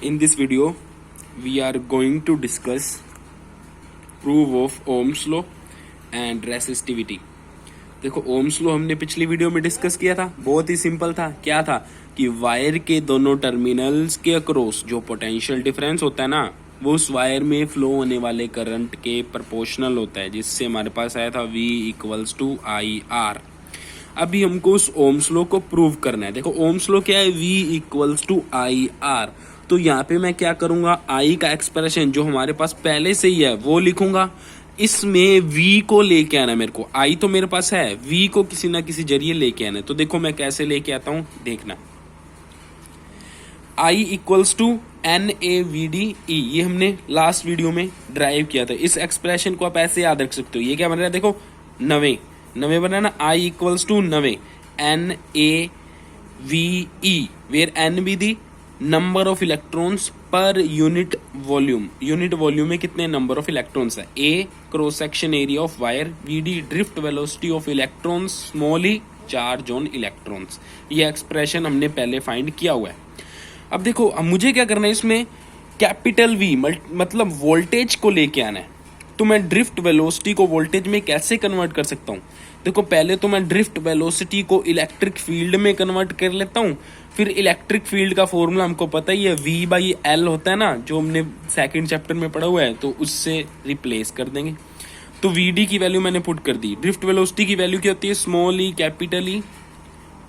In this video, we are going to discuss proof of Ohm's law and resistivity. देखो Ohm's law हमने पिछली video में discuss किया था, बहुत ही सिंपल था। क्या था कि वायर के दोनों टर्मिनल्स के अक्रॉस जो पोटेंशियल डिफरेंस होता है ना, वो उस वायर में फ्लो होने वाले करंट के प्रोपोर्शनल होता है, जिससे हमारे पास आया था V equals to I R. अभी हमको उस ओम्स लॉ को प्रूव करना है। देखो ओम्स लॉ क्या है, V equals to I R. तो यहाँ पे मैं क्या करूंगा, आई का एक्सप्रेशन जो हमारे पास पहले से ही है वो लिखूंगा। इसमें V को लेके आना है मेरे को। आई तो मेरे पास है, V को किसी ना किसी जरिए लेके आना है। तो देखो मैं कैसे लेके आता हूं, देखना। I equals to NAVD E, ये हमने लास्ट वीडियो में ड्राइव किया था। इस एक्सप्रेशन को आप ऐसे याद रख सकते हो। ये क्या बन रहा है, देखो 90 बना ना। I equals to 90 NAVE, where N be the number of electrons per unit volume. Unit volume में कितने नंबर ऑफ इलेक्ट्रॉन्स है। A cross section area of wire, VD drift velocity of electrons, small e charge on electrons. ये expression हमने पहले find किया हुआ है। अब देखो अब मुझे क्या करना है, इसमें कैपिटल V मतलब वोल्टेज को लेके आना है। तो मैं ड्रिफ्ट वेलोसिटी को वोल्टेज में कैसे कन्वर्ट कर सकता हूँ। देखो पहले तो मैं ड्रिफ्ट वेलोसिटी को इलेक्ट्रिक फील्ड में कन्वर्ट कर लेता हूँ। फिर इलेक्ट्रिक फील्ड का फॉर्मूला हमको पता ही है, V/L होता है ना, जो हमने सेकंड चैप्टर में पढ़ा हुआ है। तो उससे रिप्लेस कर देंगे। तो VD की वैल्यू मैंने पुट कर दी। ड्रिफ्ट वेलोसिटी की वैल्यू क्या होती है, small e capital E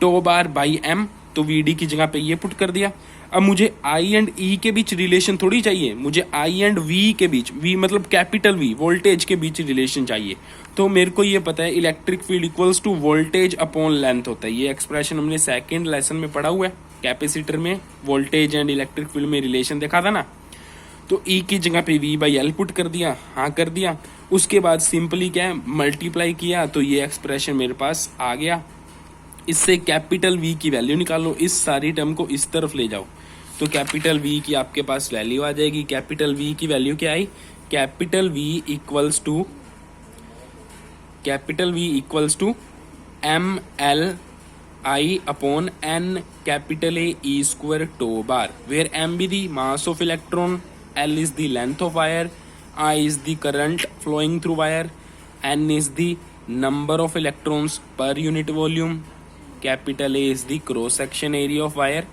tau bar by m. तो VD की जगह पे ये पुट कर दिया। अब मुझे I एंड E के बीच रिलेशन थोड़ी चाहिए, मुझे I एंड V के बीच, V मतलब कैपिटल V वोल्टेज के बीच रिलेशन चाहिए। तो मेरे को ये पता है electric field equals to voltage upon length होता है। ये एक्सप्रेशन हमने सेकेंड लेसन में पढ़ा हुआ है। कैपेसिटर में वोल्टेज एंड इलेक्ट्रिक फील्ड में रिलेशन देखा था ना। तो E की जगह पे V/L पुट कर दिया, हाँ कर दिया। उसके बाद सिंपली क्या है, मल्टीप्लाई किया, तो ये एक्सप्रेशन मेरे पास आ गया। इससे कैपिटल V की वैल्यू निकालो, इस सारी टर्म को इस तरफ ले जाओ। तो कैपिटल V की आपके पास वैल्यू आ जाएगी। कैपिटल V की वैल्यू क्या आई, capital V equals to MLI upon N कैपिटल A E square tau bar, where M be the mass of electron, L is the length of wire, I is the current flowing through wire, N is the number of electrons per unit volume, capital A is the cross section area of wire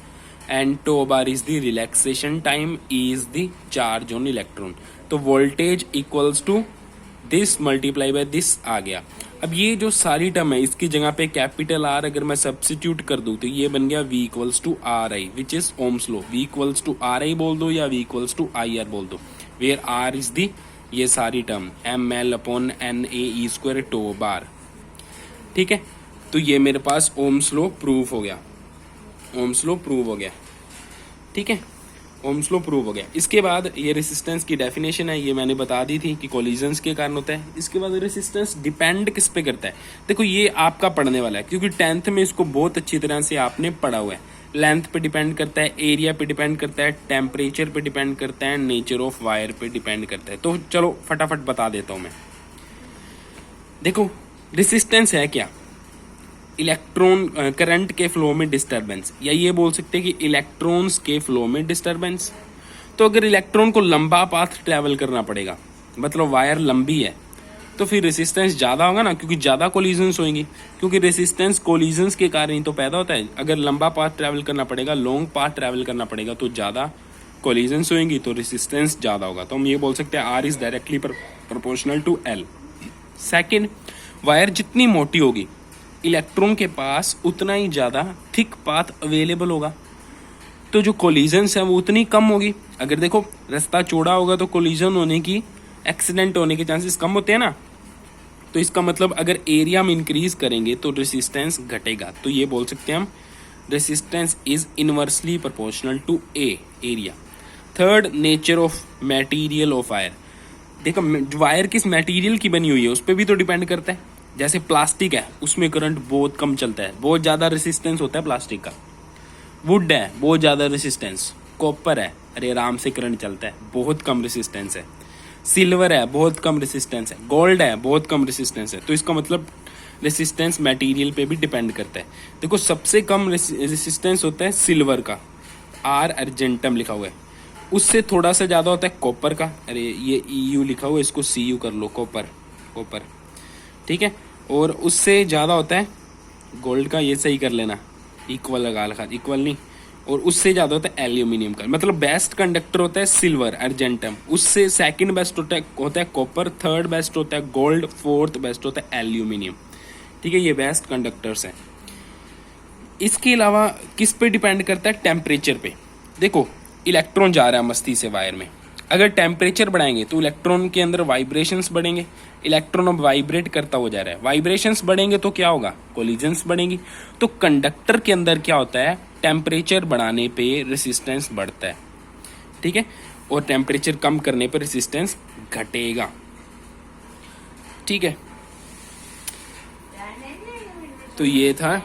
and tau bar is the relaxation time, E is the charge on electron। तो voltage equals to this multiply by this आ गया। अब ये जो सारी term है इसकी जगह पे कैपिटल R अगर मैं सब्स्टिट्यूट कर दूं तो ये बन गया V equals to R I, which is Ohm's law. V equals to R I बोल दो या V equals to I R बोल दो, वेयर R इज दी ये सारी term ML upon NAE square tau bar. ठीक है, तो ये मेरे पास ओम्स लॉ प्रूव हो गया। ओम्स लॉ प्रूव हो गया, ठीक है, ओम्स लॉ प्रूव हो गया। इसके बाद ये रेसिस्टेंस की डेफिनेशन है, ये मैंने बता दी थी कि कोलिजन्स के कारण होता है। इसके बाद रेसिस्टेंस डिपेंड किस पे करता है। देखो ये आपका पढ़ने वाला है, क्योंकि 10th में इसको बहुत अच्छी तरह से आपने पढ़ा हुआ है। लेंथ पे डिपेंड करता है, एरिया पे डिपेंड करता है, टेम्परेचर पे डिपेंड करता है, नेचर ऑफ वायर पे डिपेंड करता है। तो चलो फटाफट बता देता हूं मैं। देखो रेसिस्टेंस है क्या, इलेक्ट्रॉन करंट के फ्लो में डिस्टरबेंस, या ये बोल सकते हैं कि इलेक्ट्रॉन्स के फ्लो में डिस्टरबेंस। तो अगर इलेक्ट्रॉन को लंबा पाथ ट्रैवल करना पड़ेगा, मतलब वायर लंबी है, तो फिर रेसिस्टेंस ज़्यादा होगा ना, क्योंकि ज़्यादा कोलिजन्स होंगी। क्योंकि रेसिस्टेंस कोलिजन्स के कारण ही तो पैदा होता है। अगर लंबा पाथ ट्रैवल करना पड़ेगा, लॉन्ग पाथ ट्रैवल करना पड़ेगा, तो ज़्यादा कोलिजन्स होंगी, तो रेसिस्टेंस ज़्यादा होगा। तो हम ये बोल सकते हैं R is directly proportional to L। Second, wire जितनी मोटी होगी इलेक्ट्रॉन के पास उतना ही ज़्यादा थिक पाथ अवेलेबल होगा, तो जो कोलिजन्स है वो उतनी कम होगी। अगर देखो रास्ता चौड़ा होगा तो कोलिजन होने की, एक्सीडेंट होने के चांसेस कम होते हैं ना। तो इसका मतलब अगर एरिया में इंक्रीज करेंगे तो रेसिस्टेंस घटेगा। तो ये बोल सकते हैं हम resistance is inversely proportional to a area. Third, nature of material of wire. देखो वायर किस मटेरियल की बनी हुई है उस पर भी तो डिपेंड करता है। जैसे प्लास्टिक है, उसमें करंट बहुत कम चलता है, बहुत ज़्यादा रेसिस्टेंस होता है प्लास्टिक का। वुड है, बहुत ज़्यादा रेसिस्टेंस। कॉपर है, अरे आराम से करंट चलता है, बहुत कम रेसिस्टेंस है। सिल्वर है, बहुत कम रेसिस्टेंस है। गोल्ड है, बहुत कम रेसिस्टेंस है। तो इसका मतलब रेसिस्टेंस मटेरियल पे भी डिपेंड करता है। देखो सबसे कम रेसिस्टेंस होता है सिल्वर का, R अर्जेंटम लिखा हुआ है। उससे थोड़ा सा ज़्यादा होता है कॉपर का, अरे ये EU लिखा हुआ है, इसको CU कर लो, कॉपर कॉपर, ठीक है। और उससे ज़्यादा होता है गोल्ड का, ये सही कर लेना, इक्वल लगा रखा, इक्वल नहीं। और उससे ज़्यादा होता है एल्यूमिनियम का, मतलब बेस्ट कंडक्टर होता है सिल्वर अर्जेंटम, उससे सेकंड बेस्ट होता है कॉपर, थर्ड बेस्ट होता है गोल्ड, फोर्थ बेस्ट होता है एल्यूमिनियम, ठीक है। ये बेस्ट कंडक्टर्स हैं। इसके अलावा किस पे डिपेंड करता है? टेम्परेचर पे। देखो इलेक्ट्रॉन जा रहा है मस्ती से वायर में, अगर टेम्परेचर बढ़ाएंगे तो इलेक्ट्रॉन के अंदर वाइब्रेशंस बढ़ेंगे, इलेक्ट्रॉन अब वाइब्रेट करता हो जा रहा है, वाइब्रेशंस बढ़ेंगे तो क्या होगा? कोलिजन्स बढ़ेंगी। तो कंडक्टर के अंदर क्या होता है? टेम्परेचर बढ़ाने पे रेसिस्टेंस बढ़ता है, ठीक है, और टेम्परेचर कम करने पर रेसिस्टेंस घटेगा, ठीक है। तो ये था।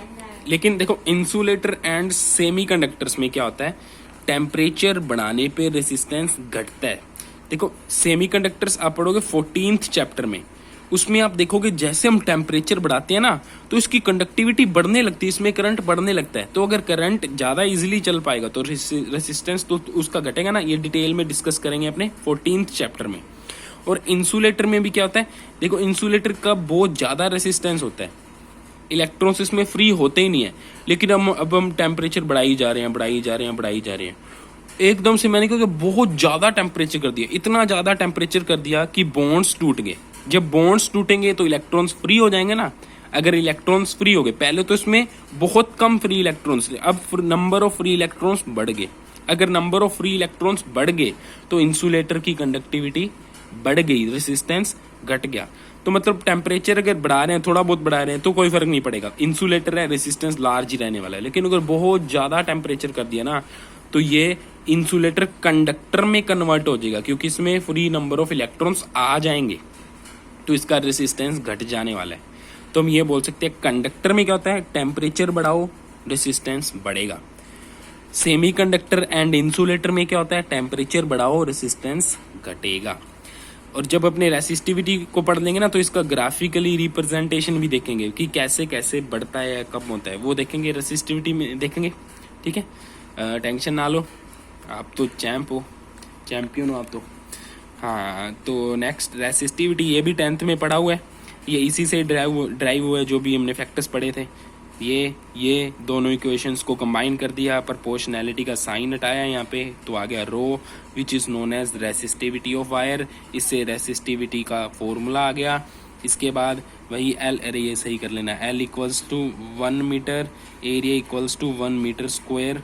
लेकिन देखो इंसुलेटर एंड सेमीकंडक्टर्स में क्या होता है? टेम्परेचर बढ़ाने पे रेसिस्टेंस घटता है। देखो सेमीकंडक्टर्स आप पढ़ोगे 14th चैप्टर में, उसमें आप देखोगे जैसे हम टेम्परेचर बढ़ाते हैं ना तो इसकी कंडक्टिविटी बढ़ने लगती है, इसमें करंट बढ़ने लगता है। तो अगर करंट ज़्यादा इजीली चल पाएगा तो रेसिस्टेंस तो उसका घटेगा ना। ये डिटेल में डिस्कस करेंगे अपने 14th चैप्टर में। और इंसुलेटर में भी क्या होता है? देखो इंसुलेटर का बहुत ज़्यादा रेसिस्टेंस होता है, इलेक्ट्रॉन्स इसमें फ्री होते ही नहीं है, लेकिन अब हम टेम्परेचर बढ़ाई जा रहे हैं, एकदम से मैंने कहा कि बहुत ज़्यादा टेम्परेचर कर दिया, इतना ज़्यादा टेम्परेचर कर दिया कि बॉन्ड्स टूट गए। जब बॉन्ड्स टूटेंगे तो इलेक्ट्रॉन्स फ्री हो जाएंगे ना। अगर इलेक्ट्रॉन्स फ्री हो गए, पहले तो इसमें बहुत कम फ्री इलेक्ट्रॉन्स थे, अब नंबर ऑफ फ्री इलेक्ट्रॉन्स बढ़ गए। अगर नंबर ऑफ फ्री इलेक्ट्रॉन्स बढ़ गए तो इंसुलेटर की कंडक्टिविटी बढ़ गई, रेसिस्टेंस घट गया। तो मतलब टेम्परेचर अगर बढ़ा रहे हैं, थोड़ा बहुत बढ़ा रहे हैं तो कोई फर्क नहीं पड़ेगा, इंसुलेटर है, रेसिस्टेंस लार्ज ही रहने वाला है। लेकिन अगर बहुत ज़्यादा टेम्परेचर कर दिया ना तो ये इंसुलेटर कंडक्टर में कन्वर्ट हो जाएगा, क्योंकि इसमें फ्री नंबर ऑफ इलेक्ट्रॉन्स आ जाएंगे तो इसका रेसिस्टेंस घट जाने वाला है। तो हम ये बोल सकते हैं कंडक्टर में क्या होता है? टेम्परेचर बढ़ाओ रेसिस्टेंस बढ़ेगा। सेमीकंडक्टर एंड इंसुलेटर में क्या होता है? टेम्परेचर बढ़ाओ रेसिस्टेंस घटेगा। और जब अपने रेसिस्टिविटी को पढ़ लेंगे ना तो इसका ग्राफिकली रिप्रेजेंटेशन भी देखेंगे कि कैसे कैसे बढ़ता है या कब होता है, वो देखेंगे, रेसिस्टिविटी में देखेंगे, ठीक है। टेंशन ना लो, आप तो चैम्पियन हो आप तो। हाँ, तो नेक्स्ट रेसिस्टिविटी, ये भी 10th में पढ़ा हुआ है, ये इसी से ड्राइव हुआ है, जो भी हमने फैक्टर्स पढ़े थे। ये दोनों इक्वेशंस को कंबाइन कर दिया, प्रोपोर्शनैलिटी का साइन हटाया यहाँ पे, तो आ गया rho which is known as resistivity of wire. इससे रेसिस्टिविटी का फॉर्मूला आ गया। इसके बाद वही एल, अरे ये सही कर लेना, L equals to 1 metre, area equals to 1 metre square.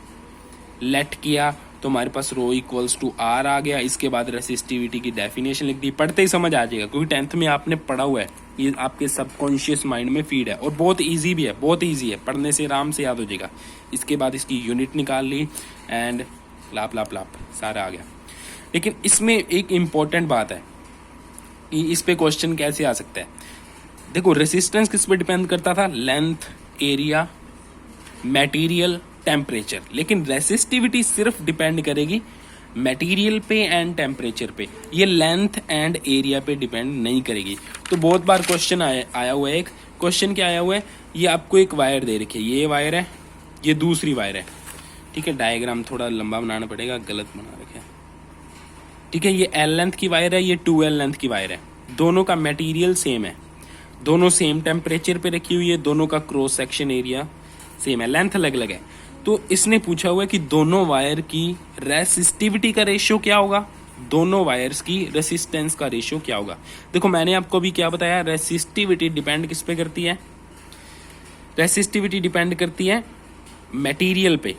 Let किया तो हमारे पास रो इक्वल्स टू आर आ गया। इसके बाद रेसिस्टिविटी की डेफिनेशन लिख दी, पढ़ते ही समझ आ जाएगा क्योंकि 10th में आपने पढ़ा हुआ है, ये आपके सबकॉन्शियस माइंड में फीड है और बहुत इजी भी है, बहुत इजी है, पढ़ने से आराम से याद हो जाएगा। इसके बाद इसकी यूनिट निकाल ली एंड लाप सारा आ गया। लेकिन इसमें एक इम्पॉर्टेंट बात है, इस पे क्वेश्चन कैसे आ सकता है? देखो रेसिस्टेंस किस पे डिपेंड करता था? Length, area, material, temperature. लेकिन रेसिस्टिविटी सिर्फ डिपेंड करेगी मटेरियल पे एंड टेम्परेचर पे, ये लेंथ एंड एरिया पे डिपेंड नहीं करेगी। तो बहुत बार क्वेश्चन आया हुआ है, एक क्वेश्चन क्या आया हुआ है, ये आपको एक वायर दे रखी है, ये वायर है, ये दूसरी वायर है, ठीक है। डायग्राम थोड़ा लंबा बनाना पड़ेगा, गलत बना रखा है, ठीक है। ये L लेंथ की वायर है, ये 2L लेंथ की वायर है, दोनों का मटेरियल सेम है, दोनों सेम टेम्परेचर पे रखी हुई है, दोनों का क्रॉस सेक्शन एरिया सेम है, लेंथ अलग अलग है। तो इसने पूछा हुआ है कि दोनों वायर की रेसिस्टिविटी का रेशियो क्या होगा, दोनों वायर्स की रेसिस्टेंस का रेशियो क्या होगा। देखो मैंने आपको भी क्या बताया, रेसिस्टिविटी डिपेंड किस पे करती है? रेसिस्टिविटी डिपेंड करती है मटेरियल पे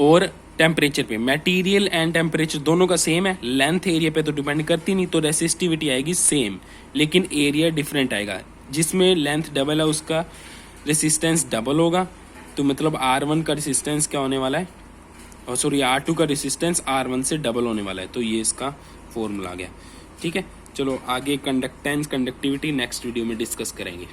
और टेम्परेचर पे। मटेरियल एंड टेम्परेचर दोनों का सेम है, लेंथ एरिया पे तो डिपेंड करती नहीं, तो रेसिस्टिविटी आएगी सेम, लेकिन एरिया डिफरेंट आएगा। जिसमें लेंथ डबल है उसका रेसिस्टेंस डबल होगा, तो मतलब R1 का रेसिस्टेंस क्या होने वाला है, और सॉरी R2 का रेसिस्टेंस R1 से डबल होने वाला है। तो ये इसका फॉर्मूला आ गया, ठीक है। चलो आगे कंडक्टेंस, कंडक्टिविटी नेक्स्ट वीडियो में डिस्कस करेंगे।